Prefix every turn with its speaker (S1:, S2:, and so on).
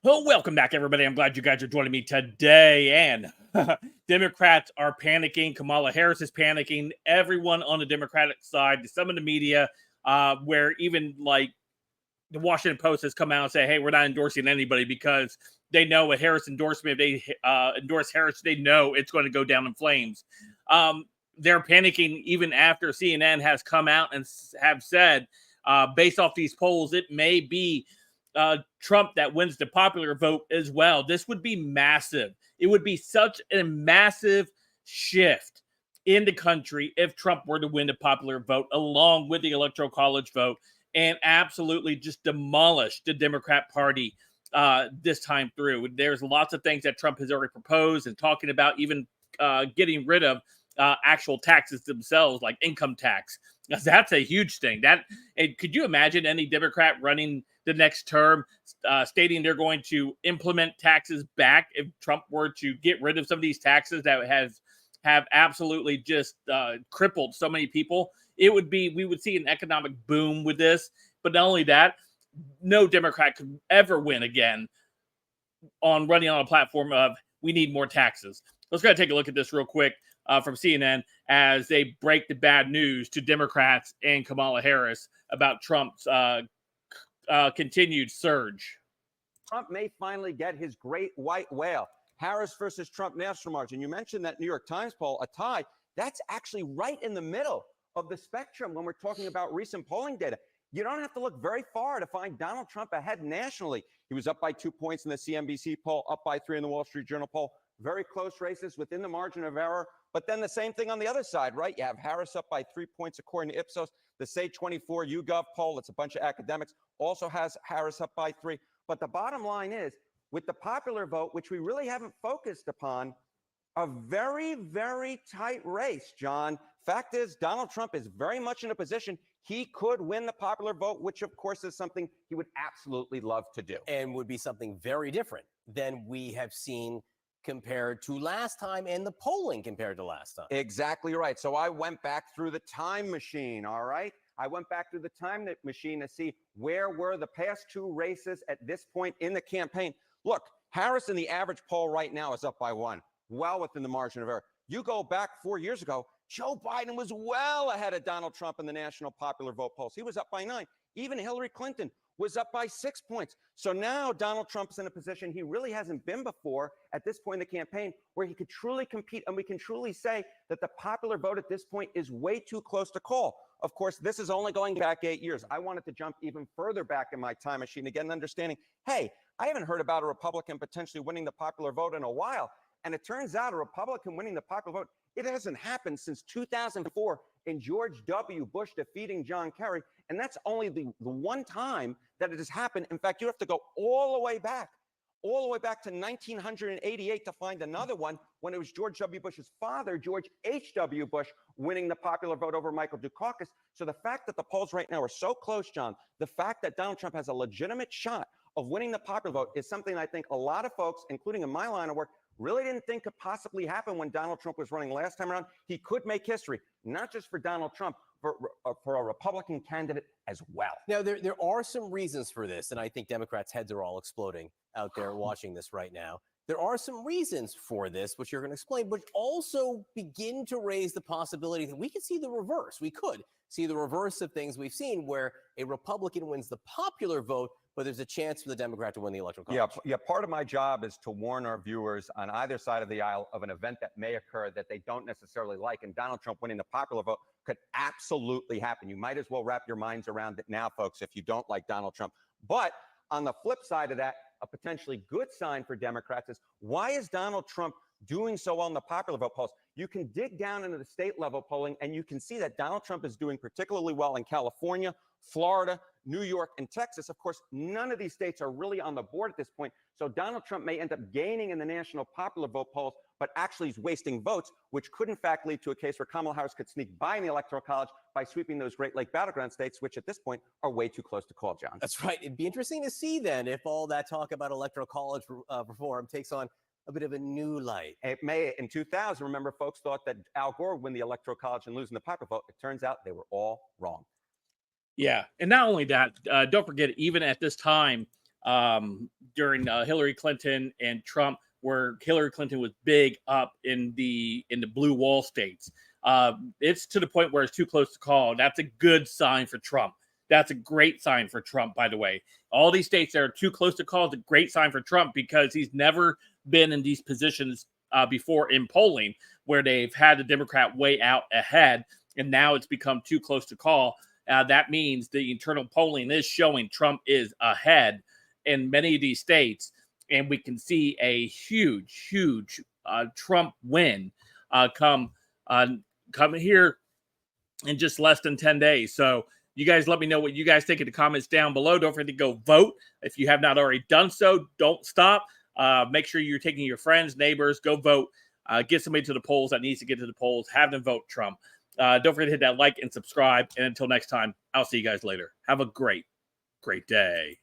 S1: Well, welcome back, everybody. I'm glad you guys are joining me today. And Democrats are panicking. Kamala Harris is panicking. Everyone on the Democratic side, some of the media, where even like the Washington Post has come out and say, "Hey, we're not endorsing anybody," because they know a Harris endorsement. If they endorse Harris, they know it's going to go down in flames. Um, they're panicking even after CNN has come out and have said, based off these polls, it may be Trump that wins the popular vote as well. This would be massive. It would be such a massive shift in the country if Trump were to win the popular vote along with the electoral college vote and absolutely just demolish the Democrat Party this time through. There's lots of things that Trump has already proposed and talking about, even getting rid of actual taxes themselves, like income tax. That's a huge thing. Could you imagine any Democrat running the next term stating they're going to implement taxes back if Trump were to get rid of some of these taxes that have absolutely just crippled so many people? We would see an economic boom with this. But not only that, no Democrat could ever win again on running on a platform of we need more taxes. Let's go ahead and take a look at this real quick from CNN as they break the bad news to Democrats and Kamala Harris about Trump's continued surge.
S2: Trump may finally get his great white whale. Harris versus Trump national margin. You mentioned that New York Times poll, a tie. That's actually right in the middle of the spectrum when we're talking about recent polling data. You don't have to look very far to find Donald Trump ahead nationally. He was up by 2 points in the CNBC poll, up by 3 in the Wall Street Journal poll. Very close races within the margin of error. But then the same thing on the other side, right? You have Harris up by 3 points according to Ipsos. The Say 24 YouGov poll, it's a bunch of academics, also has Harris up by 3. But the bottom line is, with the popular vote, which we really haven't focused upon, a very, very tight race, John. Fact is, Donald Trump is very much in a position he could win the popular vote, which, of course, is something he would absolutely love to do.
S3: And would be something very different than we have seen compared to last time and the polling compared to last time.
S2: Exactly right. So I went back through the time machine, all right? I went back through the time machine to see where were the past 2 races at this point in the campaign. Look, Harris in the average poll right now is up by 1, well within the margin of error. You go back 4 years ago, Joe Biden was well ahead of Donald Trump in the national popular vote polls. He was up by 9. Even Hillary Clinton was up by 6 points. So now Donald Trump's in a position he really hasn't been before at this point in the campaign, where he could truly compete, and we can truly say that the popular vote at this point is way too close to call. Of course, this is only going back 8 years. I wanted to jump even further back in my time machine to get an understanding. Hey, I haven't heard about a Republican potentially winning the popular vote in a while. And it turns out a Republican winning the popular vote, it hasn't happened since 2004 in George W. Bush defeating John Kerry. And that's only the one time that it has happened. In fact, you have to go all the way back to 1988 to find another one, when it was George W. Bush's father, George H.W. Bush, winning the popular vote over Michael Dukakis. So the fact that the polls right now are so close, John, the fact that Donald Trump has a legitimate shot of winning the popular vote is something I think a lot of folks, including in my line of work, really didn't think could possibly happen when Donald Trump was running last time around. He could make history, not just for Donald Trump, for a Republican candidate as well.
S3: Now, there are some reasons for this, and I think Democrats' heads are all exploding out there watching this right now. There are some reasons for this, which you're going to explain, but also begin to raise the possibility that we could see the reverse. We could see the reverse of things we've seen, where a Republican wins the popular vote, but there's a chance for the Democrat to win the electoral college.
S2: Yeah. Part of my job is to warn our viewers on either side of the aisle of an event that may occur that they don't necessarily like. And Donald Trump winning the popular vote could absolutely happen. You might as well wrap your minds around it now, folks, if you don't like Donald Trump. But on the flip side of that, a potentially good sign for Democrats is, why is Donald Trump doing so well in the popular vote polls? You can dig down into the state level polling, and you can see that Donald Trump is doing particularly well in California, Florida, New York, and Texas. Of course, none of these states are really on the board at this point. So Donald Trump may end up gaining in the national popular vote polls, but actually is wasting votes, which could in fact lead to a case where Kamala Harris could sneak by in the Electoral College by sweeping those Great Lake battleground states, which at this point are way too close to call, John.
S3: That's right. It'd be interesting to see then if all that talk about Electoral College reform takes on a bit of a new light.
S2: It may. In 2000, remember, folks thought that Al Gore would win the Electoral College and losing the popular vote. It turns out they were all wrong.
S1: Yeah, and not only that, don't forget, even at this time, during Hillary Clinton and Trump, where Hillary Clinton was big up in the blue wall states. It's to the point where it's too close to call. That's a good sign for Trump. That's a great sign for Trump, by the way. All these states that are too close to call is a great sign for Trump, because he's never been in these positions before in polling where they've had the Democrat way out ahead, and now it's become too close to call. That means the internal polling is showing Trump is ahead in many of these states, and we can see a huge Trump win come here in just less than 10 days. So you guys let me know what you guys think in the comments down below. Don't forget to go vote. If you have not already done so, don't stop. Make sure you're taking your friends, neighbors, go vote. Get somebody to the polls that needs to get to the polls. Have them vote Trump. Don't forget to hit that like and subscribe. And until next time, I'll see you guys later. Have a great day.